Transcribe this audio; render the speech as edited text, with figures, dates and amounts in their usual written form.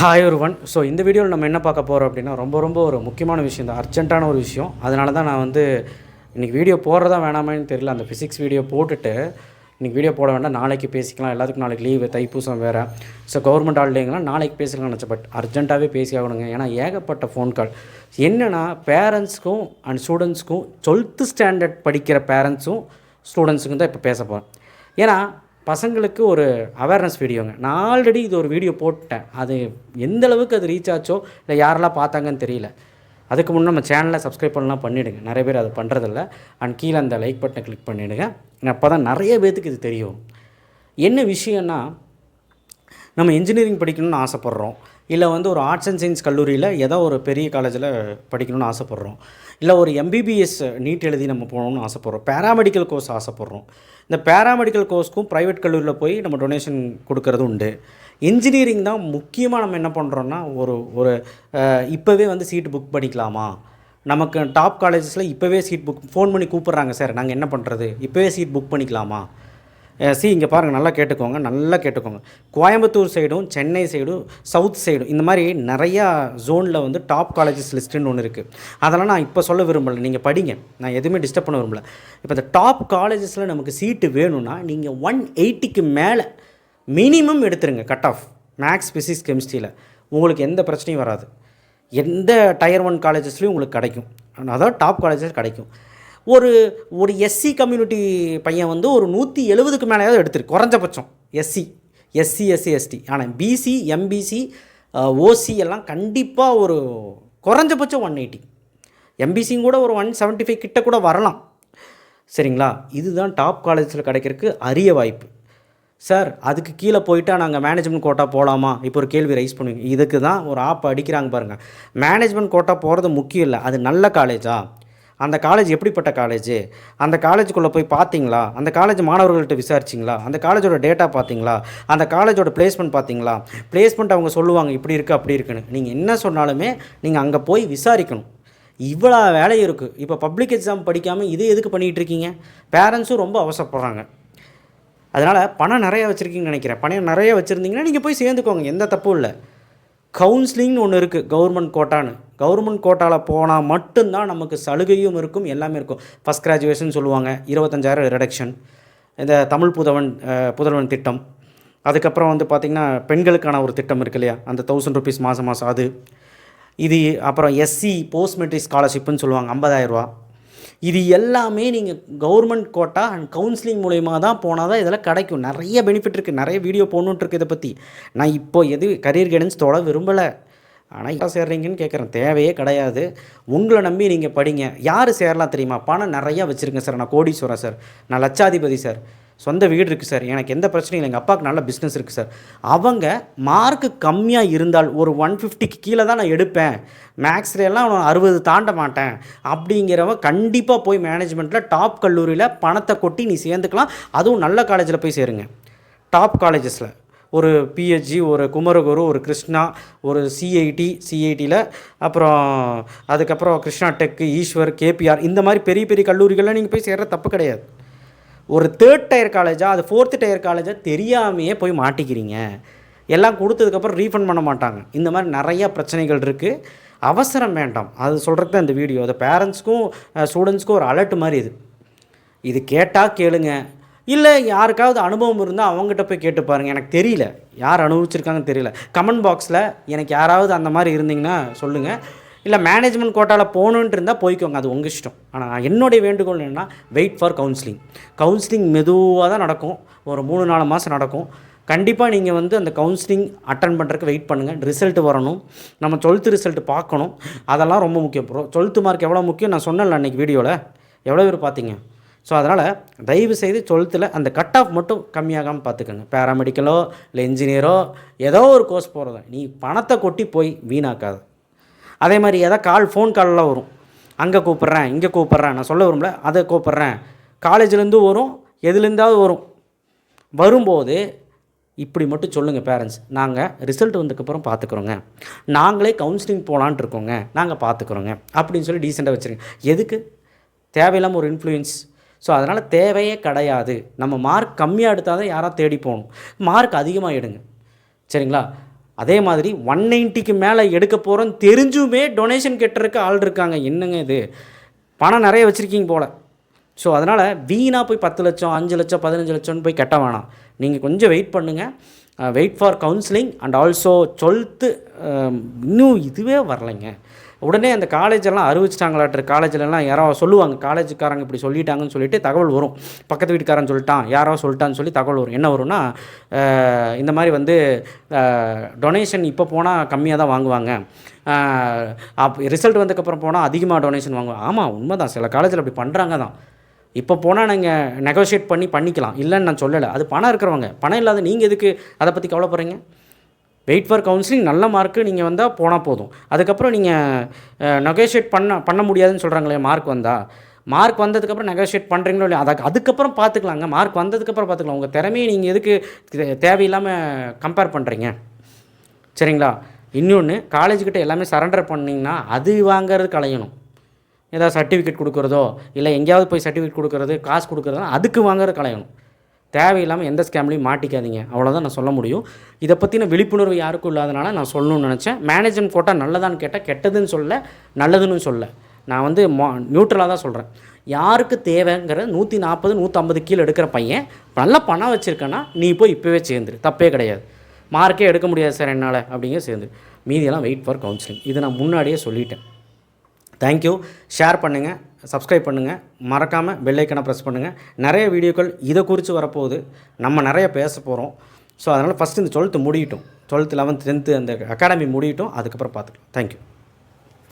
Hi ஒருவன். So இந்த வீடியோவில் நம்ம என்ன பார்க்க போகிறோம் அப்படின்னா ரொம்ப ஒரு முக்கியமான விஷயம் தான், அர்ஜென்ட்டான ஒரு விஷயம். அதனால தான் நான் இன்றைக்கி வீடியோ போடுறதா வேணாமான்னு தெரியல. அந்த ஃபிசிக்ஸ் வீடியோ போட்டுட்டு இன்றைக்கி வீடியோ போட வேண்டாம், நாளைக்கு பேசிக்கலாம், எல்லாத்துக்கும் நாளைக்கு லீவு, தைப்பூசம் வேறு. ஸோ கவர்மெண்ட் ஹாலிடேங்கலாம் நாளைக்கு பேசிக்கலாம்னு நினச்சேன். பட் அர்ஜென்ட்டாகவே பேசி ஆகணுங்க. ஏன்னா ஏகப்பட்ட ஃபோன் கால். என்னென்னா பேரண்ட்ஸ்க்கும் அண்ட் ஸ்டூடெண்ட்ஸ்க்கும் 12th ஸ்டாண்டர்ட் படிக்கிற பேரண்ட்ஸும் ஸ்டூடெண்ட்ஸுக்கும் தான் இப்போ பேச போகிறேன். ஏன்னா பசங்களுக்கு ஒரு அவேர்னஸ் வீடியோங்க. நான் ஆல்ரெடி இது ஒரு வீடியோ போட்டேன். அது எந்த அளவுக்கு அது ரீச் ஆச்சோ இல்லை யாரெல்லாம் பார்த்தாங்கன்னு தெரியல. அதுக்கு முன்னே நம்ம சேனலை சப்ஸ்கிரைப் பண்ணலாம் பண்ணிவிடுங்க. நிறைய பேர் அதை பண்ணுறதில்ல. அண்ட் கீழே அந்த லைக் பட்டனை கிளிக் பண்ணிவிடுங்க. அப்போ தான் நிறைய பேர்த்துக்கு இது தெரியும். என்ன விஷயம்னா, நம்ம இன்ஜினியரிங் படிக்கணும்னு ஆசைப்பட்றோம், இல்லை ஒரு ஆர்ட்ஸ் அண்ட் சயின்ஸ் கல்லூரியில் ஏதோ ஒரு பெரிய காலேஜில் படிக்கணும்னு ஆசைப்பட்றோம், இல்லை ஒரு எம்பிபிஎஸ் நீட் எழுதி நம்ம போகணும்னு ஆசைப்பட்றோம், பேராமெடிக்கல் கோர்ஸ் ஆசைப்பட்றோம். இந்த பேராமெடிக்கல் கோர்ஸ்க்கும் ப்ரைவேட் கல்லூரியில் போய் நம்ம டொனேஷன் கொடுக்கறது உண்டு. இன்ஜினியரிங் தான் முக்கியமாக நம்ம என்ன பண்ணுறோன்னா, ஒரு இப்போவே சீட்டு புக் பண்ணிக்கலாமா, நமக்கு டாப் காலேஜஸில் இப்போவே சீட் புக் ஃபோன் பண்ணி கூப்பிட்றாங்க, சார் நாங்கள் என்ன பண்ணுறது, இப்போவே சீட் புக் பண்ணிக்கலாமா. இங்கே பாருங்கள், நல்லா கேட்டுக்கோங்க. கோயம்புத்தூர் சைடும், சென்னை சைடும், சவுத் சைடும், இந்த மாதிரி நிறையா ஜோனில் டாப் காலேஜஸ் லிஸ்ட்டுன்னு ஒன்று இருக்குது. அதெல்லாம் நான் இப்போ சொல்ல விரும்பலை, நீங்கள் படிங்க, நான் எதுவுமே டிஸ்டர்ப் பண்ண விரும்பலை. இப்போ இந்த டாப் காலேஜஸில் நமக்கு சீட்டு வேணும்னா நீங்கள் 180க்கு மேலே மினிமம் எடுத்துருங்க கட் ஆஃப். மேக்ஸ், ஃபிசிக்ஸ், கெமிஸ்ட்ரியில் உங்களுக்கு எந்த பிரச்சனையும் வராது. எந்த டயர் 1 காலேஜஸ்லேயும் உங்களுக்கு கிடைக்கும், அதாவது டாப் காலேஜஸ் கிடைக்கும். ஒரு எஸ்சி கம்யூனிட்டி பையன் ஒரு 170க்கு மேலேயாவது எடுத்துருக்கு குறைஞ்சபட்சம். SC, ST. ஆனால் பிசி, எம்பிசி, ஓசி எல்லாம் கண்டிப்பாக ஒரு குறைஞ்சபட்சம் 180. எம்பிசியும் கூட ஒரு 175 கிட்ட கூட வரலாம். சரிங்களா? இதுதான் டாப் காலேஜில் கிடைக்கிறதுக்கு அரிய வாய்ப்பு. சார் அதுக்கு கீழே போயிட்டால் நாங்கள் மேனேஜ்மெண்ட் கோட்டா போகலாமா, இப்போ ஒரு கேள்வி ரைஸ் பண்ணுவீங்க. இதுக்கு தான் ஒரு ஆப் அடிக்கிறாங்க பாருங்கள். மேனேஜ்மெண்ட் கோட்டா போகிறது முக்கியம் இல்லை, அது நல்ல காலேஜா, அந்த காலேஜ் எப்படிப்பட்ட காலேஜ், அந்த காலேஜுக்குள்ளே போய் பார்த்தீங்களா, அந்த காலேஜ் மாணவர்கள்ட்ட விசாரிச்சிங்களா, அந்த காலேஜோட டேட்டா பார்த்தீங்களா, அந்த காலேஜோட பிளேஸ்மெண்ட் பார்த்தீங்களா. பிளேஸ்மெண்ட் அவங்க சொல்லுவாங்க இப்படி இருக்குது அப்படி இருக்குன்னு. நீங்கள் என்ன சொன்னாலுமே நீங்கள் அங்கே போய் விசாரிக்கணும். இவ்வளோ வேலை இருக்குது. இப்போ பப்ளிக் எக்ஸாம் படிக்காமல் இது எதுக்கு பண்ணிகிட்டு இருக்கீங்க? பேரண்ட்ஸும் ரொம்ப அவசரப்படுறாங்க. அதனால் பணம் நிறையா வச்சுருக்கீங்கன்னு நினைக்கிறேன். பணம் நிறையா வச்சுருந்தீங்கன்னா நீங்கள் போய் சேர்ந்துக்கோங்க, எந்த தப்பும் இல்லை. கவுன்சிலிங்னு ஒன்று இருக்குது, கவர்மெண்ட் கோட்டான்னு. கவர்மெண்ட் கோட்டாவில் போனால் மட்டும்தான் நமக்கு சலுகையும் இருக்கும், எல்லாமே இருக்கும். ஃபஸ்ட் கிராஜுவேஷன் சொல்லுவாங்க, 25,000 ரிடக்ஷன், இந்த தமிழ் புதல்வன் திட்டம். அதுக்கப்புறம் பார்த்திங்கன்னா பெண்களுக்கான ஒரு திட்டம் இருக்குது இல்லையா, அந்த 1000 ருபீஸ் மாதம் அது. இது அப்புறம் எஸ்சி போஸ்ட் மெட்ரிக் ஸ்காலர்ஷிப்புன்னு சொல்லுவாங்க, 50,000 ரூபா. இது எல்லாமே நீங்கள் கவர்மெண்ட் கோட்டா அண்ட் கவுன்சிலிங் மூலயமா தான் போனால் தான் இதெல்லாம் கிடைக்கும். நிறைய பெனிஃபிட் இருக்குது, நிறைய வீடியோ போடணுன்ட்டு இருக்குது இதை பற்றி. நான் இப்போ கரியர் கைடன்ஸ் தொட விரும்பலை. ஆனால் யார் சேர்றீங்கன்னு கேட்குறேன், தேவையே கிடையாது. உங்களை நம்பி நீங்கள் படிங்க. யார் சேரலாம் தெரியுமா? பணம் நிறையா வச்சுருங்க சார், நான் கோடீஸ்வரன் சார், நான் லட்சாதிபதி சார், சொந்த வீடு இருக்குது சார், எனக்கு எந்த பிரச்சனையும் இல்லை, எங்கள் அப்பாவுக்கு நல்ல பிஸ்னஸ் இருக்குது சார். அவங்க மார்க்கு கம்மியாக இருந்தால் ஒரு 150க்கு கீழே தான் நான் எடுப்பேன், மேக்ஸ்லாம் 60 தாண்ட மாட்டேன் அப்படிங்கிறவங்க கண்டிப்பாக போய் மேனேஜ்மெண்ட்டில் டாப் கல்லூரியில் பணத்தை கொட்டி நீ சேர்ந்துக்கலாம். அதுவும் நல்ல காலேஜில் போய் சேருங்க. டாப் காலேஜஸில் ஒரு பிஹெச்ஜி, ஒரு குமரகுரு, ஒரு கிருஷ்ணா, ஒரு சிஐடியில், அப்புறம் அதுக்கப்புறம் கிருஷ்ணா டெக்கு, ஈஸ்வர், கேபிஆர், இந்த மாதிரி பெரிய பெரிய கல்லூரிகளில் நீங்கள் போய் சேர்கிற தப்பு கிடையாது. ஒரு 3rd டயர் காலேஜா, அது 4th டயர் காலேஜா தெரியாமையே போய் மாட்டிக்கிறீங்க. எல்லாம் கொடுத்ததுக்கப்புறம் ரீஃபண்ட் பண்ண மாட்டாங்க. இந்த மாதிரி நிறையா பிரச்சனைகள் இருக்குது. அவசரம் வேண்டாம், அது சொல்கிறது தான் இந்த வீடியோ. அது பேரண்ட்ஸ்க்கும் ஸ்டூடெண்ட்ஸ்க்கும் ஒரு அலர்ட் மாதிரி. இது கேட்டால் கேளுங்க, இல்லை யாருக்காவது அனுபவம் இருந்தால் அவங்ககிட்ட போய் கேட்டு பாருங்கள். எனக்கு தெரியல, யார் அனுபவிச்சிருக்காங்கன்னு தெரியல. கமெண்ட் பாக்ஸில் எனக்கு யாராவது அந்த மாதிரி இருந்தீங்கன்னா சொல்லுங்கள். இல்லை மேனேஜ்மெண்ட் கோட்டாவில் போகணுன்ட்டு இருந்தால் போய்க்கோங்க, அது உங்கள் இஷ்டம். ஆனால் என்னுடைய வேண்டுகோள் என்னென்னா, வெயிட் ஃபார் கவுன்சிலிங் மெதுவாக தான் நடக்கும், ஒரு 3-4 மாதம் நடக்கும். கண்டிப்பாக நீங்கள் அந்த கவுன்சிலிங் அட்டன் பண்ணுறதுக்கு வெயிட் பண்ணுங்கள். ரிசல்ட் வரணும், நம்ம 12th ரிசல்ட் பார்க்கணும், அதெல்லாம் ரொம்ப முக்கியம். 12th மார்க் எவ்வளோ முக்கியம் நான் சொன்னேன்ல அன்றைக்கி வீடியோவில், எவ்வளோ பேர் பார்த்தீங்க. ஸோ அதனால் தயவு செய்து 12th அந்த கட் ஆஃப் மட்டும் கம்மியாகாமல் பார்த்துக்கோங்க. பேராமெடிக்கலோ இல்லை இன்ஜினியரோ ஏதோ ஒரு கோர்ஸ் போகிறத நீ பணத்தை கொட்டி போய் வீணாக்காது. அதே மாதிரி ஏதாவது ஃபோன் கால்லாம் வரும், அங்கே கூப்பிட்றேன், இங்கே கூப்பிட்றேன், நான் சொல்ல விரும்பல, அதை கூப்பிட்றேன், காலேஜ்லேருந்து வரும், எதுலேருந்தாவது வரும்போது இப்படி மட்டும் சொல்லுங்கள் பேரண்ட்ஸ், நாங்கள் ரிசல்ட் வந்ததுக்கப்புறம் பார்த்துக்குறோங்க, நாங்களே கவுன்சிலிங் போகலான்ட்டு இருக்கோங்க, நாங்கள் பார்த்துக்குறோங்க அப்படின்னு சொல்லி டீசெண்டாக வச்சுருங்க. எதுக்கு தேவையில்லாமல் ஒரு இன்ஃப்ளூயன்ஸ். ஸோ அதனால் தேவையே கிடையாது. நம்ம மார்க் கம்மியாக எடுத்தால் தான் யாராவது தேடி போகணும், மார்க் அதிகமாக எடுங்க. சரிங்களா? அதே மாதிரி 190க்கு மேலே எடுக்க போகிறோன்னு தெரிஞ்சுமே டொனேஷன் கெட்டுறதுக்கு ஆள் இருக்காங்க. என்னங்க இது, பணம் நிறைய வச்சுருக்கீங்க போல். ஸோ அதனால் வீணாக போய் 10 லட்சம் 5 லட்சம் 15 லட்சம்னு போய் கட்ட வேணாம். நீங்கள் கொஞ்சம் வெயிட் பண்ணுங்கள். Wait for counselling and also 12th இன்னும் இதுவே வரலைங்க. உடனே அந்த காலேஜெல்லாம் அறிவிச்சிட்டாங்களாட்டு. காலேஜிலலாம் யாரோ சொல்லுவாங்க, காலேஜுக்காரங்க இப்படி சொல்லிட்டாங்கன்னு சொல்லிட்டு தகவல் வரும். பக்கத்து வீட்டுக்காரன் சொல்லிட்டான், யாரோ சொல்லிட்டான்னு சொல்லி தகவல் வரும். என்ன வரும்னா, இந்த மாதிரி வந்து டொனேஷன் இப்போ போனால் கம்மியாக தான் வாங்குவாங்க, ரிசல்ட் வந்ததுக்கப்புறம் போனால் அதிகமாக டொனேஷன் வாங்குவாங்க. ஆமாம், உண்மை தான். சில காலேஜில் அப்படி பண்ணுறாங்க தான். இப்போ போனால் நீங்கள் நெகோஷியேட் பண்ணிக்கலாம், இல்லைன்னு நான் சொல்லலை. அது பணம் இருக்கிறவங்க. பணம் இல்லாத நீங்கள் எதுக்கு அதை பற்றி கவலைப்படுறீங்க? வெயிட் ஃபார் கவுன்சிலிங், நல்ல மார்க்கு நீங்கள் வந்தால் போனால் போதும். அதுக்கப்புறம் நீங்கள் நெகோஷியேட் பண்ண முடியாதுன்னு சொல்கிறாங்களே, மார்க் வந்ததுக்கப்புறம் நெகோஷியேட் பண்ணுறீங்களோ இல்லையா, அதுக்கப்புறம் பார்த்துக்கலாங்க. மார்க் வந்ததுக்கப்புறம் பார்த்துக்கலாம். உங்கள் திறமையை நீங்கள் எதுக்கு தேவையில்லாமல் கம்பேர் பண்ணுறீங்க? சரிங்களா? இன்னொன்று, காலேஜுக்கிட்ட எல்லாமே சரண்டர் பண்ணிங்கன்னா அது வாங்கிறது கலையணும். ஏதாவது சர்டிஃபிகேட் கொடுக்குறதோ இல்லை எங்கேயாவது போய் சர்டிஃபிகேட் கொடுக்குறது, காசு கொடுக்குறதோ அதுக்கு வாங்குறது கலையணும். தேவையில்லாமல் எந்த ஸ்கேம்லையும் மாட்டிக்காதீங்க. அவ்வளோதான் நான் சொல்ல முடியும். இதை பற்றின விழிப்புணர்வு யாருக்கும் இல்லாதனால நான் சொல்லணும்னு நினச்சேன். மேனேஜ்மெண்ட் கோட்டா நல்லதான்னு கேட்டால் கெட்டதுன்னு சொல்ல, நல்லதுன்னு சொல்ல. நான் வந்து நியூட்ரலாக தான் சொல்கிறேன். யாருக்கு தேவைங்கிற 140 150 கீழே எடுக்கிற பையன் நல்ல பணம் வச்சுருக்கேன்னா நீ போய் இப்போவே சேர்ந்துரு, தப்பே கிடையாது. மார்க்கே எடுக்க முடியாது சார் என்னால் அப்படிங்க சேர்ந்துரு. மீதியெல்லாம் வெயிட் ஃபார் கவுன்சிலிங். இது நான் முன்னாடியே சொல்லிட்டேன். தேங்க்யூ. ஷேர் பண்ணுங்கள், சப்ஸ்கிரைப் பண்ணுங்கள், மறக்காமல் பெல் ஐக்கனை ப்ரெஸ் பண்ணுங்கள். நிறைய வீடியோக்கள் இதை குறித்து வரப்போகுது. நம்ம நிறைய பேச போகிறோம். ஸோ அதனால் ஃபஸ்ட்டு இந்த 12th முடியட்டும். 12th 11th 10th அந்த அகாடமி முடியட்டும். அதுக்கப்புறம் பார்த்துக்கலாம். தேங்க்யூ.